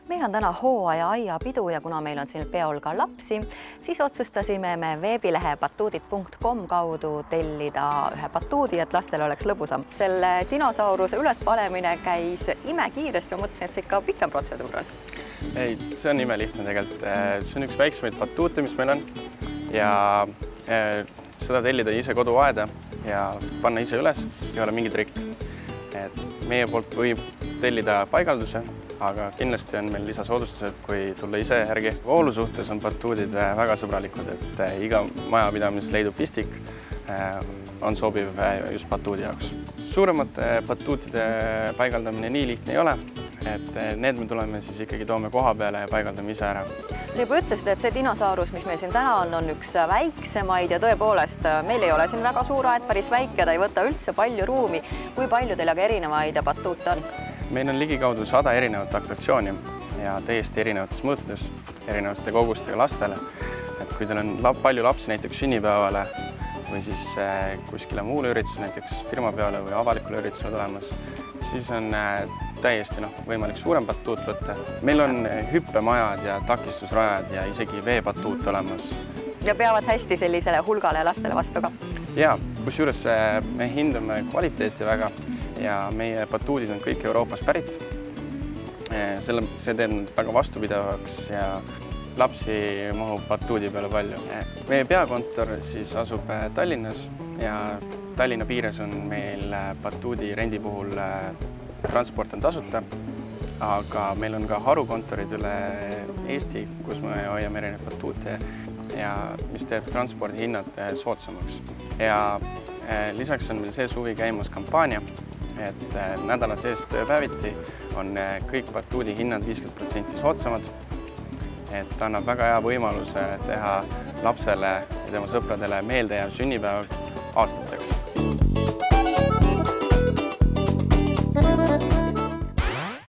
Meil on täna hooaja aiapidu ja kuna meil on siin peol ka lapsi, siis otsustasime me veebilehe batuudid.com kaudu tellida ühe batuudi, et lastel oleks lõbusam. Selle dinosauruse ülespanemine käis imekiiresti ja mõtlesin, et see ikka pikem protseduur on. Ei, see on imelihtne tegelikult. See on üks väiksemaid batuute, mis meil on ja seda tellida ise koduaeda ja panna ise üles ei ole mingi trikk. Meie poolt võib tellida paigalduse, aga kindlasti on meil lisasoodustused, kui tulla ise järgi. Voolu suhtes on batuudid väga sõbralikud, et iga majapidamises leidub pistik on sobiv just batuudi jaoks. Suuremate batuutide paigaldamine nii lihtne ei ole, et need me tuleme siis ikkagi toome koha peale ja paigaldame ise ära. Sa juba ütlesid, et see dinosaurus, mis meil siin täna on üks väiksemaid ja tõepoolest meil ei ole siin väga suur aed, päris väike, ta ei võta üldse palju ruumi. Kui palju teil aga erinevaid batuute on? Meil on ligikaudu 100 erinevat atraktsiooni ja täiesti erinevates mõõtudes, erinevate kogustega lastele. Et kui teil on palju lapsi näiteks sünnipäevale või siis kuskile muule üritusele, näiteks firmapeole või avalikule üritusele tulemas, siis on täiesti võimalik suurem batuut võtta. Meil on hüppemajad ja takistusrajad ja isegi veebatuut olemas. Ja peavad hästi sellisele hulgale lastele vastu ka? Jaa, kusjuures me hindame kvaliteeti väga ja meie batuudid on kõik Euroopast pärit. See teeb nad väga vastupidavaks ja lapsi mahub batuudi peale palju. Meie peakontor siis asub Tallinnas ja Tallinna piires on meil batuudi rendi puhul transport on tasuta, aga meil on ka harukontorid üle Eesti, kus me hoiame erinevaid batuute ja mis teeb transpordihinnad soodsamaks. Ja lisaks on meil see suvi käimas kampaania, et nädala sees tööpäeviti on kõik batuudi hinnad 50% soodsamad. Et annab väga hea võimaluse teha lapsele ja tema sõpradele meeldejääv sünnipäev aastateks.